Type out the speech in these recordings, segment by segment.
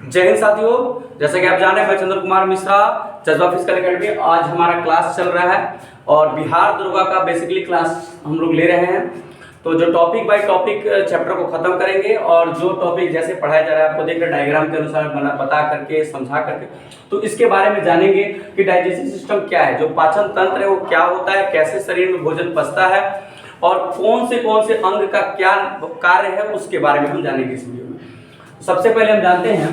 जय हिंद साथियों, जैसा कि आप जान रहे हैं मैं चंद्र कुमार मिश्रा, जज्बा फिजिकल एकेडमी। आज हमारा क्लास चल रहा है और बिहार दरोगा का बेसिकली क्लास हम लोग ले रहे हैं। तो जो टॉपिक बाय टॉपिक चैप्टर को खत्म करेंगे और जो टॉपिक जैसे पढ़ाया जा रहा है आपको देखकर डायग्राम के अनुसार बता करके समझा करके तो इसके बारे में जानेंगे कि डाइजेस्टिव सिस्टम क्या है, जो पाचन तंत्र है वो क्या होता है, कैसे शरीर में भोजन पचता है और कौन से अंग का क्या कार्य है उसके बारे में हम जानेंगे इस वीडियो में। सबसे पहले हम जानते हैं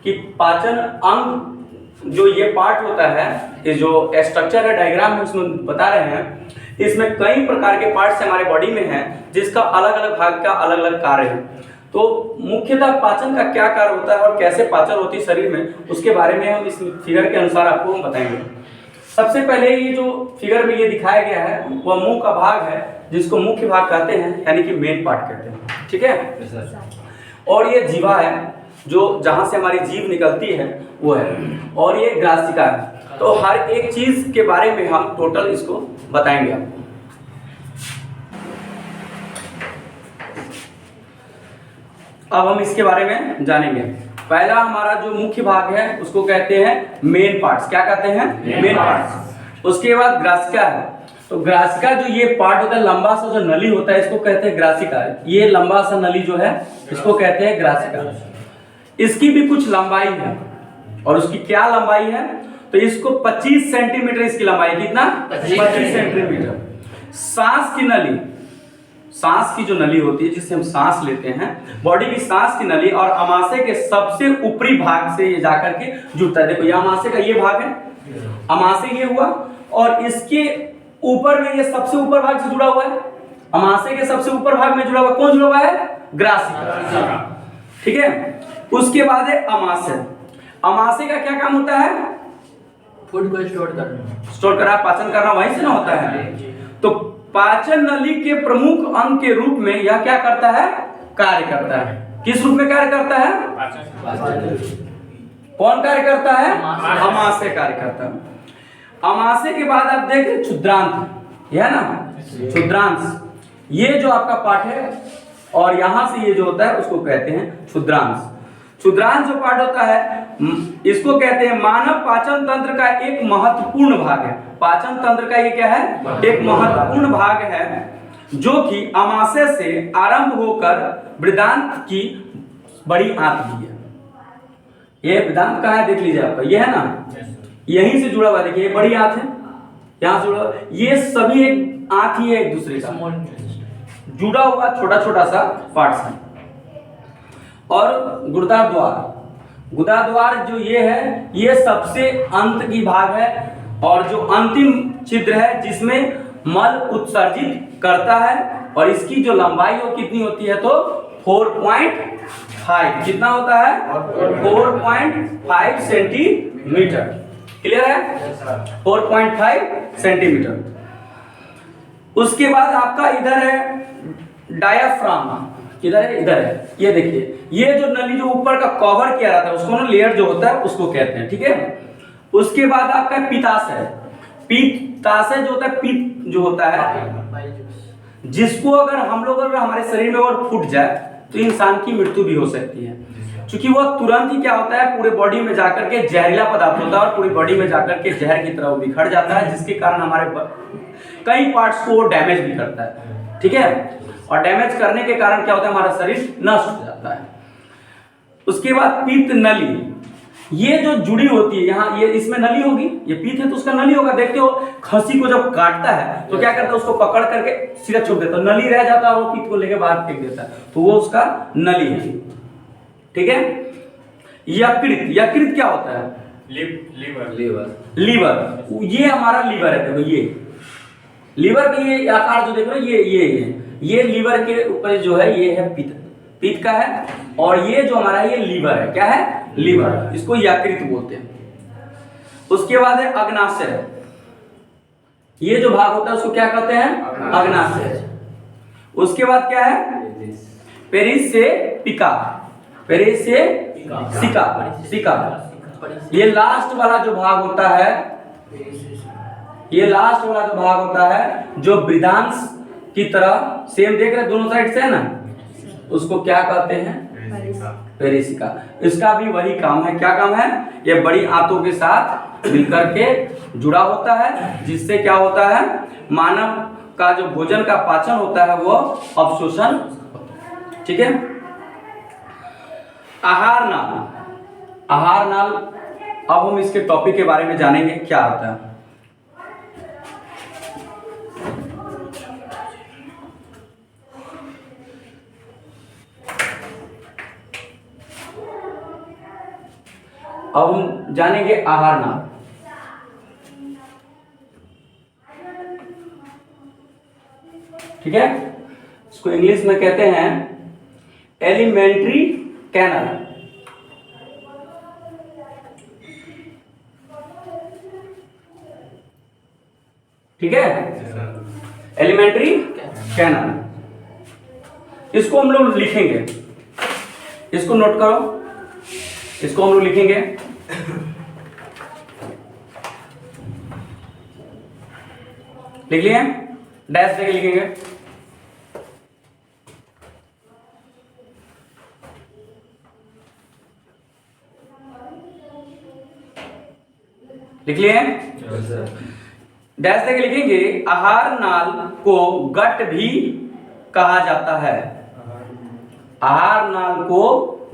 कि पाचन अंग जो ये पार्ट होता है, ये जो स्ट्रक्चर है डायग्राम में उसमें बता रहे हैं, इसमें कई प्रकार के पार्ट्स हमारे बॉडी में हैं जिसका अलग अलग भाग का अलग अलग कार्य है। तो मुख्यतः पाचन का क्या कार्य होता है और कैसे पाचन होती है शरीर में, उसके बारे में हम इस फिगर के अनुसार आपको हम बताएंगे। सबसे पहले ये जो फिगर में ये दिखाया गया है वह मुंह का भाग है, जिसको मुख्य भाग कहते हैं, यानी कि मेन पार्ट कहते हैं। ठीक है। और ये जीवा है, जो जहां से हमारी जीभ निकलती है वो है, और ये ग्रासिका है। तो हर एक चीज के बारे में हम टोटल इसको बताएंगे आपको। अब हम इसके बारे में जानेंगे। पहला हमारा जो मुख्य भाग है उसको कहते हैं मेन पार्ट्स। क्या कहते हैं? Main parts. उसके बाद ग्रासिका है। तो ग्रासिका जो ये पार्ट होता है, लंबा सा जो नली होता है, इसको कहते हैं ग्रासिका। ये लंबा सा नली जो है इसको कहते हैं ग्रासिका। इसकी भी कुछ लंबाई है, और उसकी क्या लंबाई है? तो इसको 25 सेंटीमीटर इसकी लंबाई। कितना? 25 सेंटीमीटर। सांस की नली, सांस की जो नली होती है जिससे हम सांस लेते हैं, बॉडी की सांस की नली और अमाशय के सबसे ऊपरी भाग से ये जाकर के जुड़ता है। देखो ये अमाशय का ये भाग है, अमाशय ये हुआ, और इसके ऊपर में ये सबसे ऊपर भाग से जुड़ा हुआ है। अमाशय के सबसे ऊपर भाग में जुड़ा हुआ कौन जुड़ा हुआ है? ग्रासिका। ठीक है। उसके बाद है अमाशय। अमाशय का क्या काम होता है? फूड को स्टोर करना, स्टोर करना, पाचन करना, वहीं से ना होता है। तो पाचन नली के प्रमुख अंग के रूप में यह क्या करता है? कार्य करता है। किस रूप में कार्य करता है? कौन कार्य करता है? अमाशय कार्य करता है। अमाशय के बाद आप देख रहे क्षुद्रांत, यह है ना क्षुद्रांश। ये जो आपका पार्ट है और यहां से ये जो होता है उसको कहते हैं क्षुद्रांश। क्षुद्रांश जो पार्ट होता है इसको कहते हैं मानव पाचन तंत्र का एक महत्वपूर्ण भाग है। पाचन तंत्र का ये क्या है? एक महत्वपूर्ण भाग है, जो कि अमाशय से आरंभ होकर वृदांत की बड़ी आंत भी है। ये वृदांत कहाँ है? देख लीजिए आपका, ये है ना, यहीं से जुड़ा हुआ। देखिए ये बड़ी आंत है, यहाँ जुड़ा हुआ। ये सभी एक आंत ही है, एक दूसरे का जुड़ा हुआ छोटा छोटा सा पार्ट्स है। और गुर्दा द्वार, गुदा द्वार जो ये है, ये सबसे अंत की भाग है और जो अंतिम छिद्र है जिसमें मल उत्सर्जित करता है। और इसकी जो लंबाई वो कितनी होती है? तो 4.5। कितना होता है? 4.5 सेंटीमीटर। क्लियर है? 4.5 सेंटीमीटर। उसके बाद आपका इधर है डायाफ्राम। किधर है? इधर है। ये देखिए, ये जो नली जो ऊपर का कवर किया रहता है उसको ना लेयर जो होता है उसको कहते हैं। ठीक है। उसके बाद आपका पित्ताशय। पित्ताशय जो होता है, पित्त जो होता है, जिसको अगर हम लोग अगर हमारे शरीर में और फूट जाए तो इंसान की मृत्यु भी हो सकती है, क्योंकि वह तुरंत ही क्या होता है, पूरे बॉडी में जाकर के जहरीला पदार्थ होता है और पूरी बॉडी में जाकर के जहर की तरह बिखर जाता है, जिसके कारण हमारे कई पार्ट्स को डैमेज भी करता है। ठीक है। और डैमेज करने के कारण क्या होता है, हमारा शरीर नष्ट हो जाता है। उसके बाद पित्त नली, ये जो जुड़ी होती है यहाँ, ये इसमें नली होगी, ये पित्त है तो उसका नली होगा। देखते हो खसी को जब काटता है तो क्या करता है, उसको पकड़ करके सीधा छोड़ देता है, नली रह जाता है और वो पित्त को लेकर बाहर फेंक देता है, तो वो उसका नली है। ठीक है। यकृत, यकृत क्या होता है? लीवर, ये हमारा लीवर है। देखो ये लीवर का ये आकार जो देख रहे हो, ये लीवर के ऊपर जो है ये है पित्त, पित्त का है। और ये जो हमारा ये लीवर है, क्या है? लीवर। इसको यकृत बोलते हैं। उसके बाद है अग्नाशय। ये जो भाग होता है उसको क्या कहते हैं? अग्नाशय। उसके बाद क्या है? पेरिस से पिका, पेरिस से सिका। ये लास्ट वाला जो भाग होता है, ये लास्ट वाला जो भाग होता है जो वृदांश की तरह सेम देख रहे दोनों साइड से है ना, उसको क्या कहते हैं? पेरिसिका। इसका भी वही काम है। क्या काम है? ये बड़ी आंतों के साथ मिलकर के जुड़ा होता है, जिससे क्या होता है, मानव का जो भोजन का पाचन होता है वो अवशोषण। ठीक है। आहार नाल। आहार नाल, अब हम इसके टॉपिक के बारे में जानेंगे क्या होता है। अब हम जानेंगे आहार नाल। ठीक है। इसको इंग्लिश में कहते हैं एलिमेंट्री कैनल। ठीक है, एलिमेंट्री कैनल। इसको हम लोग लिखेंगे, इसको नोट करो, इसको हम लोग लिखेंगे। लिख लिए? डैश देके लिखेंगे। लिख लिए? डैश देके लिखेंगे। आहार नाल को गट भी कहा जाता है। आहार नाल को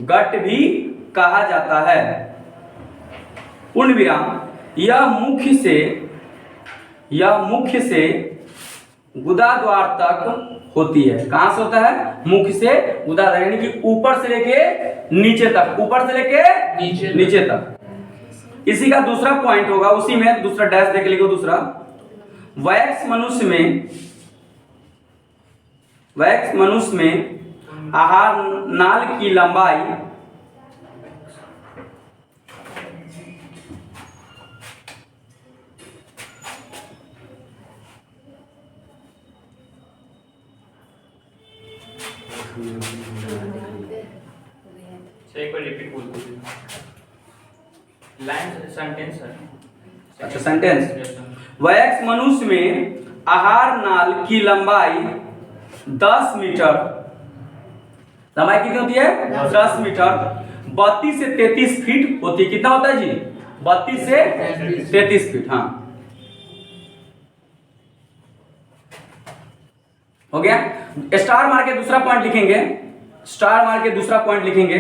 गट भी कहा जाता है। पूर्ण विराम। यह मुख्य से गुदा द्वार तक होती है। कहां से होता है? मुख्य से गुदा, यानी कि ऊपर से लेके नीचे तक, ऊपर से लेके नीचे तक। इसी का दूसरा पॉइंट होगा, उसी में दूसरा डैश देके लिखो। दूसरा, वयस्क मनुष्य में आहार नाल की लंबाई एक बार रिपीट बोल दो। लाइन सेंटेंस है। अच्छा, सेंटेंस। वयस्क मनुष्य में आहार नाल की लंबाई 10 मीटर। लंबाई कितनी होती है? 10 मीटर। 32 से 33 फीट होती है। कितना होता है जी? 32 से 33 फीट। हाँ, हो गया। स्टार मार के दूसरा पॉइंट लिखेंगे। स्टार मार के दूसरा पॉइंट लिखेंगे।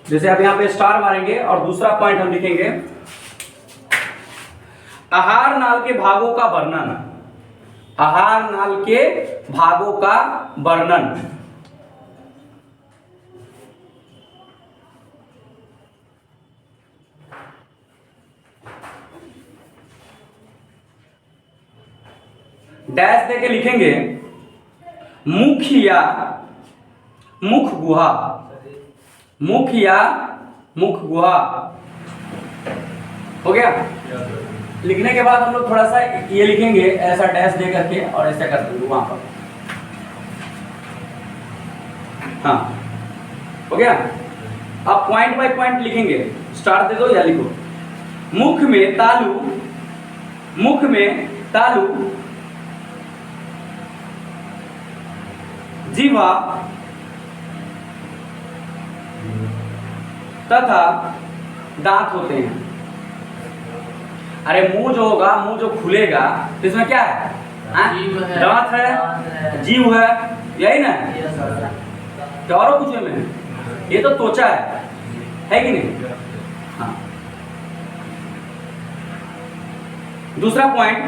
जैसे आप यहां पे स्टार मारेंगे और दूसरा पॉइंट हम लिखेंगे, आहार नाल के भागों का वर्णन। आहार नाल के भागों का वर्णन। डैश देके लिखेंगे मुख या मुख गुहा। मुख या मुख गुहा। हो गया। लिखने के बाद हम लोग थोड़ा सा ये लिखेंगे, ऐसा डैश दे करके और ऐसा कर देंगे वहां पर। हाँ, हो गया। अब पॉइंट बाय पॉइंट लिखेंगे। स्टार दे दो या लिखो। मुख में तालु, मुख में तालु, जीवा तथा दांत होते हैं। अरे मुंह जो होगा, मुंह जो खुलेगा तो इसमें क्या है? दांत है, जीव है, यही ना? क्या और कुछ में? ये तो त्वचा है कि नहीं? हाँ। दूसरा पॉइंट,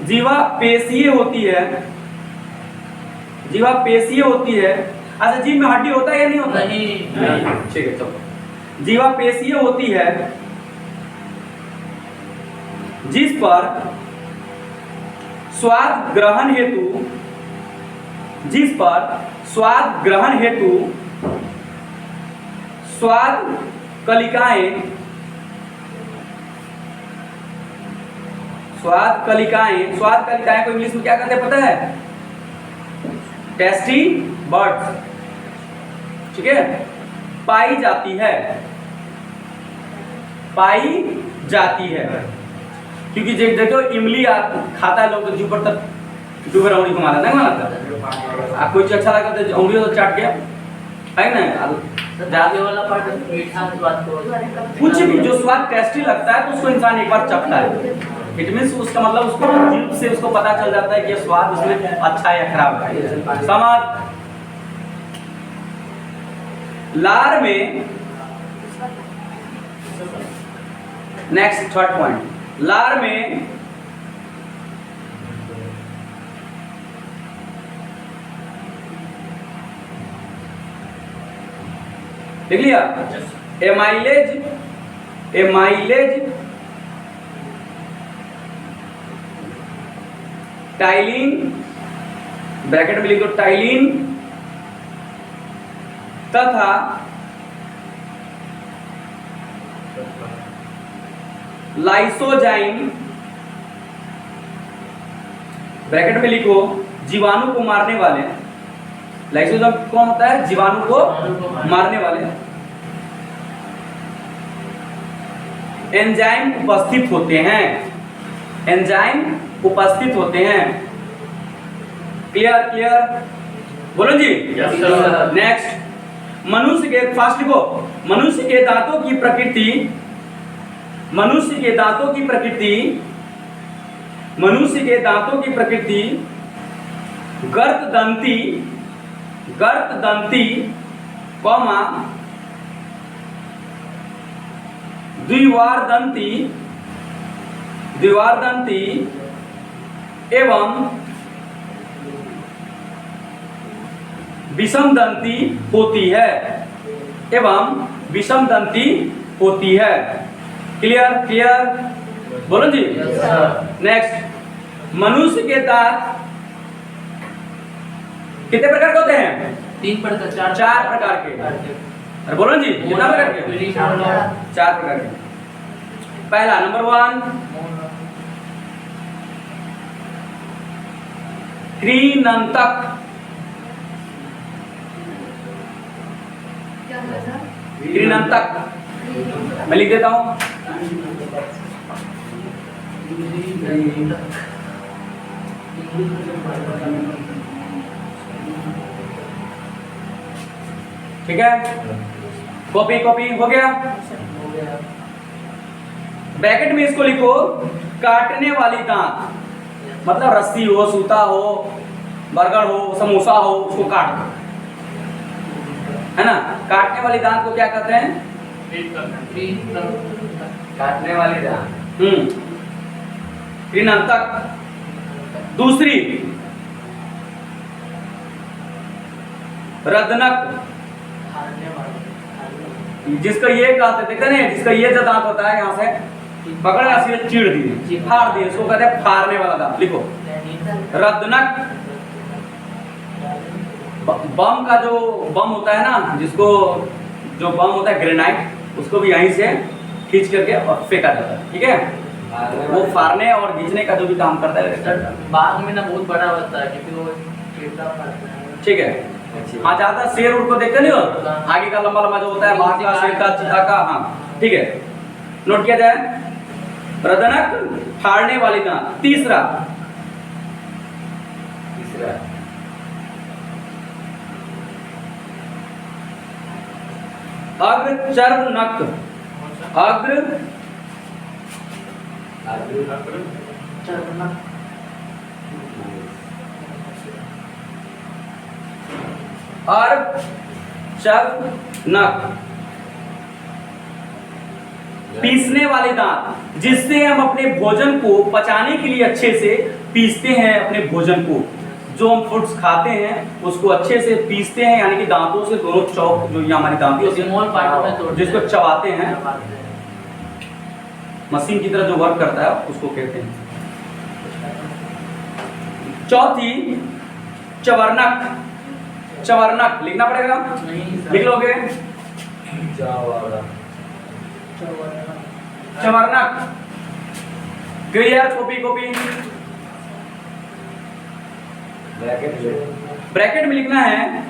जीवा पेशीय होती है। जीवा पेशीय होती है। अच्छा, जीभ में हड्डी होता है या नहीं होता? नहीं। ठीक है, चलो। जीवा पेशीय होती है जिस पर स्वाद ग्रहण हेतु, जिस पर स्वाद ग्रहण हेतु स्वाद कलिकाएं, स्वाद कलिकाएं, स्वाद कलिकाएं को इंग्लिश में क्या कहते हैं पता है? Tasty birds. ठीक है, पाई जाती है, पाई जाती है। क्योंकि देखो इमली खाता है लोग तो जीभ पर तक डूबे उंगली घुमाना नहीं घुमाना आप कोई चीज अच्छा लगता है उंगली तो चाट के है ना दागे वाला पार्ट मीठा स्वाद को कुछ भी जो स्वाद टेस्टी लगता है तो उसको इंसान एक बार चखता है इट मीन्स उसका मतलब उसको जीभ से उसको पता चल जाता है कि ये स्वाद उसमें अच्छा है या खराब है। समझ लार में नेक्स्ट थर्ड पॉइंट लार में देख लिया एमाइलेज टाइलिन ब्रैकेट में लिख दो टाइलिन तथा लाइसोजाइम ब्रैकेट में लिखो जीवाणु को मारने वाले लाइसोजाइम कौन होता है जीवाणु को मारने वाले एंजाइम उपस्थित होते हैं एंजाइम उपस्थित होते हैं। क्लियर बोलो जी। नेक्स्ट मनुष्य के फास्ट को मनुष्य के दांतों की प्रकृति गर्त दंती कौमा द्विवार दंती एवं विषम दंती होती है क्लियर बोलो जी। नेक्स्ट मनुष्य के दांत कितने प्रकार के होते हैं 3 प्रकार 4 प्रकार के अरे बोलो जी कितना प्रकार के 4 प्रकार के। पहला नंबर 1 कृंतक मैं लिख देता हूं ठीक है कॉपी हो गया। ब्रैकेट में इसको लिखो काटने वाली दांत मतलब रस्सी हो सूता हो बर्गर हो समोसा हो उसको काट दो है ना। काटने वाली दांत को क्या कहते हैं काटने वाली दांत कृंतक। दूसरी रदनक जिसका ये कहते थे ना जिसका ये जो दांत होता है यहाँ से पकड़ ऐसे चीड़ दिए फाड़ दिए इसको कहते हैं फाड़ने वाला दांत। लिखो रदनक। बम का जो बम होता है ना जिसको जो बम होता है ग्रेनाइट उसको भी यहीं से खींच करके और फेंका जाता है ठीक है। वो फाड़ने और खींचने का जो भी काम करता है बाग में ना बहुत बड़ा होता है क्योंकि वो ठीक है। हाँ ज्यादा शेर उड़ को देखते नहीं हो आगे का लंबा लंबा जो होता है बाघ का शेर का चीता का हाँ ठीक है नोट किया जाए। रदनक फाड़ने वाली दांत। तीसरा अग्रचर्णक अर्धचर्णक पीसने वाले दांत जिससे हम अपने भोजन को पचाने के लिए अच्छे से पीसते हैं अपने भोजन को जो हम फूड्स खाते हैं उसको अच्छे से पीसते हैं यानी कि दांतों से दोनों चौक जो ये हमारी दांती होती है जिसको चबाते हैं मशीन की तरह जो वर्क करता है उसको कहते हैं। चौथी चवर्णक लिखना पड़ेगा लिख लोगे चवर्णक क्लियर कॉपी ब्रैकेट में लिखना है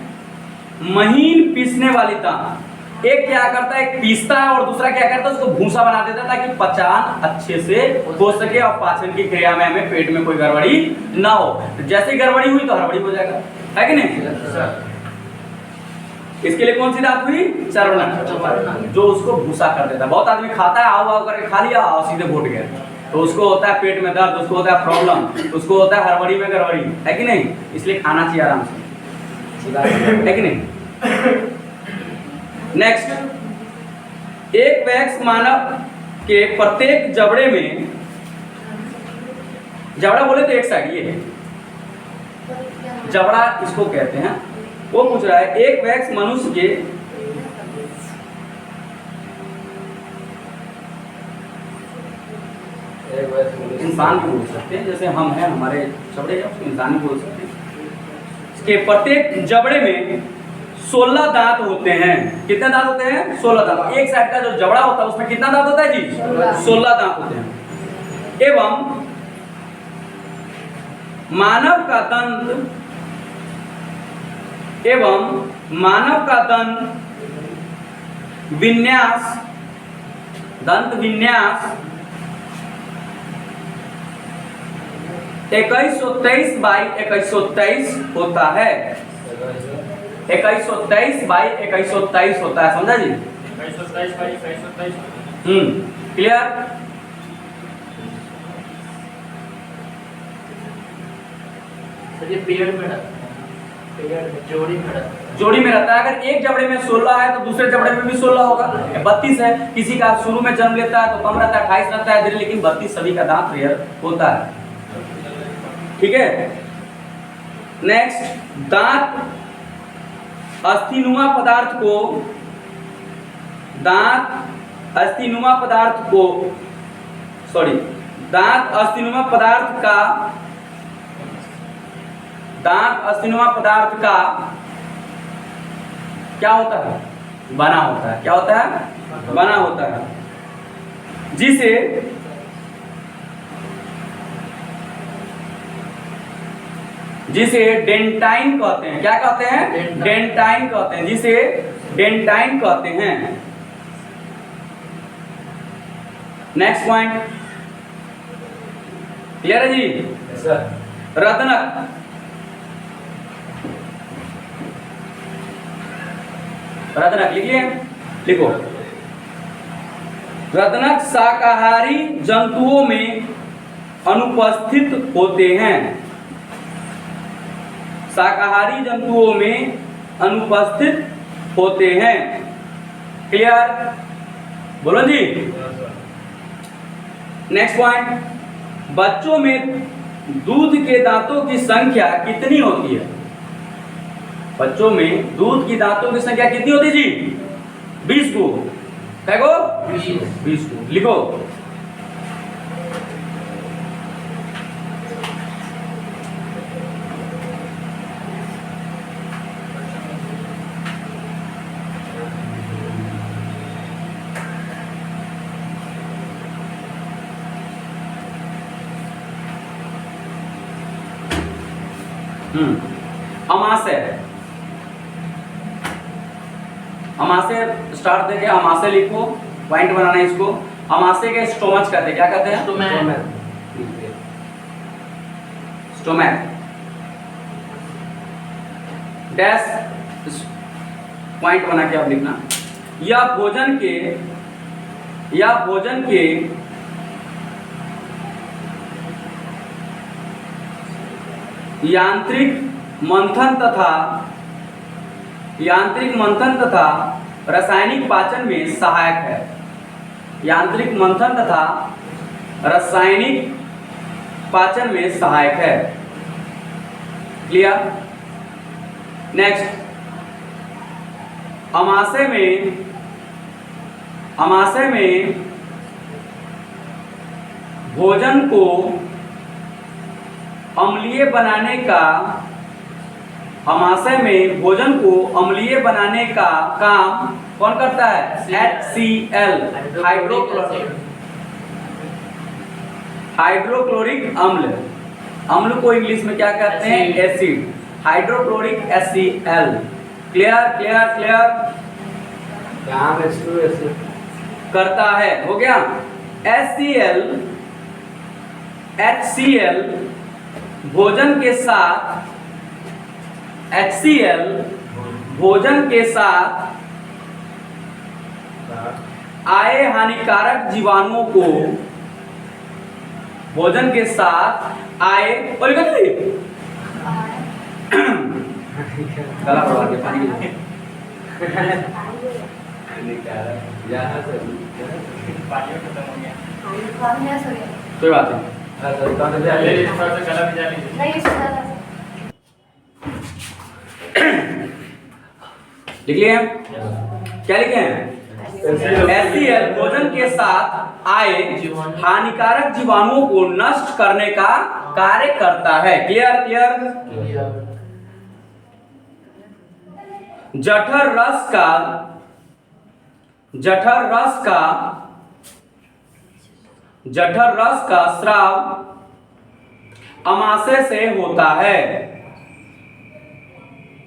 महीन पीसने वाली दांत एक क्या करता है, एक पीसता है और दूसरा क्या करता है, उसको भूसा बना देता है ताकि पचान अच्छे से हो सके और पाचन की क्रिया में हमें पेट में कोई गड़बड़ी ना हो। जैसे ही गड़बड़ी हुई तो हड़बड़ी हो जाएगा, है कि नहीं। इसके लिए कौन सी दांत हुई, चर्वणक, जो उसको भूसा कर देता है। बहुत आदमी खाता है, आओ आओ करके खा लिया और सीधे घुट गया, तो उसको होता है पेट में दर्द, उसको होता है प्रॉब्लम, उसको होता है हड़बड़ी में गड़बड़ी, है कि नहीं। इसलिए खाना चाहिए आराम से, है कि नहीं। नेक्स्ट, एक वयस्क मानव के प्रत्येक जबड़े में, जबड़ा बोले तो एक साइड ये है, जबड़ा इसको कहते हैं। वो पूछ रहा है एक वयस्क मनुष्य के इंसान भी बोल सकते हैं, जैसे हम हैं, हमारे जबड़े हैं, उसको इंसान भी बोल सकते हैं। इसके प्रत्येक जबड़े में 16 दांत होते हैं। कितने दांत होते हैं, 16 दांत। एक साइड का जो जबड़ा होता है उसमें कितना दांत होता है जी, 16 दांत होते हैं। एवं मानव का दंत, एवं मानव का दंत विन्यास, दंत विन्यास 2123 बाई 2123 होता है। 2123 बाई 2123 होता है, समझा जी। 2123 बाई 2123। क्लियर। ये पीरियड में रहता है, पीरियड में जोड़ी में रहता है, जोड़ी में रहता है। अगर एक जबड़े में 16 है तो दूसरे जबड़े में भी 16 होगा। 32 है, किसी का शुरू में जन्म लेता है तो कम रहता है, 28 रहता है, लेकिन 32 सभी का दांत रेयर होता है, ठीक है। नेक्स्ट, दांत अस्थिनुमा पदार्थ को, दांत अस्थिनुमा पदार्थ को, सॉरी, दांत अस्थिनुमा पदार्थ का, दांत अस्थिनुमा पदार्थ का क्या होता है, बना होता है। क्या होता है, बना होता है, जिसे डेंटाइन कहते हैं। क्या कहते हैं, डेंटाइन कहते हैं, जिसे डेंटाइन कहते हैं। नेक्स्ट पॉइंट, क्लियर है जी। रत्नक, रत्नक लिख लिए, लिखो। रत्नक शाकाहारी जंतुओं में अनुपस्थित होते हैं। शाकाहारी जंतुओं में अनुपस्थित होते हैं। क्लियर, बोलो जी। नेक्स्ट पॉइंट, बच्चों में दूध के दांतों की संख्या कितनी होती है। बच्चों में दूध की दांतों की संख्या कितनी होती है जी, 20 को। क्या को, 20 को, लिखो। अमाशय, अमाशय स्टार्ट देके अमाशय लिखो, पॉइंट बनाना है इसको। अमाशय के स्टोमच कहते हैं। क्या कहते हैं, स्टोमैक। डैश पॉइंट बना के आप लिखना। या भोजन के यांत्रिक मंथन तथा रासायनिक पाचन में सहायक है। यांत्रिक मंथन तथा रासायनिक पाचन में सहायक है। क्लियर। नेक्स्ट, अमाशय में भोजन को अम्लीय बनाने का, अमाशय में भोजन को अम्लीय बनाने का काम कौन करता है, HCl, हाइड्रोक्लोरिक अम्ल। अम्ल को इंग्लिश में क्या कहते हैं, acid, hydrochloric HCl। Clear clear clear. यहाँ H2SO करता है, हो गया। HCl HCl भोजन के साथ HCl भोजन के साथ आए हानिकारक जीवाणुओं को भोजन के साथ आए और गला पड़वा के पानी की यहाँ से पानी खत्म हो गया। कोई बात नहीं। गला भिजा लीजिए। लिख लिए हैं? क्या लिखे हैं? HCl भोजन के साथ आए हानिकारक जीवाणुओं को नष्ट करने का कार्य करता है। Clear clear. जठर रस का स्राव अमाशय से होता है।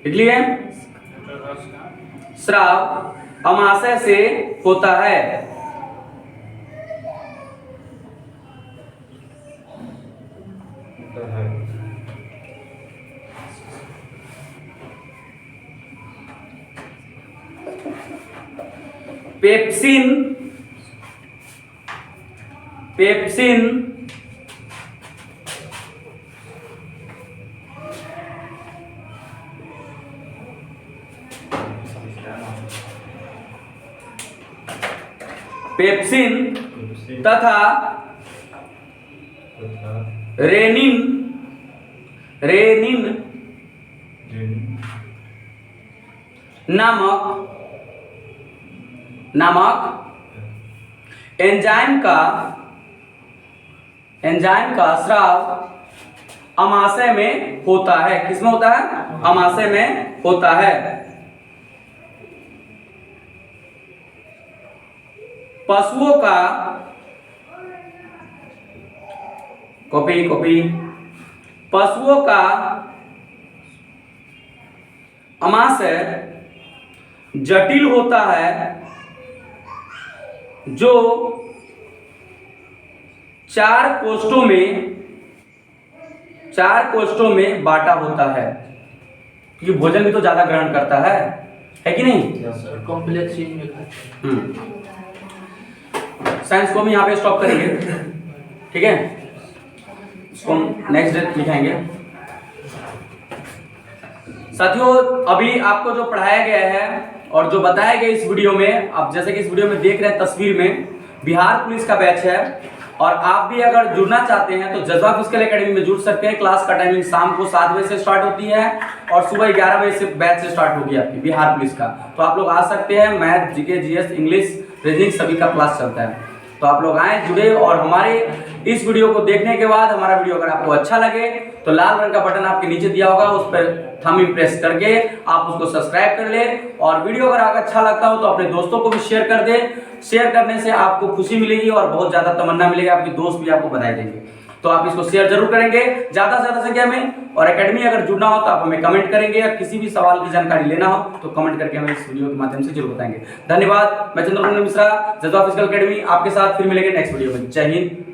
इसलिए स्राव अमाशय से होता है। पेप्सिन तथा रेनिन नामक एंजाइम का स्राव अमाशय में होता है। किसमें होता है? अमाशय में होता है। पशुओं का पशुओं का अमाशय जटिल होता है, जो 4 कोष्ठों में बांटा होता है। ये भोजन भी तो ज्यादा ग्रहण करता है कि नहीं? कॉम्प्लेक्स चीज में खाते हैं। साइंस को हम यहाँ पे स्टॉप करेंगे, ठीक है? इसको नेक्स्ट डे लिखाएंगे। साथियों, अभी आपको जो पढ़ाया गया है और जो बताया गया इस वीडियो में, आप जैसे कि इस वीडियो में देख रहे हैं तस्वीर में, बिहार पुलिस का बैच है। और आप भी अगर जुड़ना चाहते हैं तो जज्बा फिजिकल एकेडमी में जुड़ सकते हैं। क्लास का टाइमिंग शाम को 7 बजे से स्टार्ट होती है और सुबह 11 बजे से बैच से स्टार्ट होगी आपकी बिहार पुलिस का। तो आप लोग आ सकते हैं। Math, GK, GS, English, reasoning सभी का क्लास चलता है। तो आप लोग आए, जुड़े। और हमारे इस वीडियो को देखने के बाद हमारा वीडियो अगर आपको अच्छा लगे तो लाल रंग का बटन आपके नीचे दिया होगा, उस पर थंब प्रेस करके आप उसको सब्सक्राइब कर ले। और वीडियो अगर आपको अच्छा लगता हो तो अपने दोस्तों को भी शेयर कर दे। शेयर करने से आपको खुशी मिलेगी और बहुत ज्यादा तमन्ना मिलेगी, आपके दोस्त भी आपको बधाई देंगे। तो आप इसको शेयर जरूर करेंगे ज्यादा से ज्यादा संख्या में। और एकेडमी अगर जुड़ना हो तो आप हमें कमेंट करेंगे, या किसी भी सवाल की जानकारी लेना हो तो कमेंट करके हमें इस वीडियो के माध्यम से जरूर बताएंगे। धन्यवाद। मैं चंद्रकुमार मिश्रा, जज्बा फिजिकल एकेडमी, आपके साथ फिर मिलेंगे नेक्स्ट वीडियो में। जय हिंद,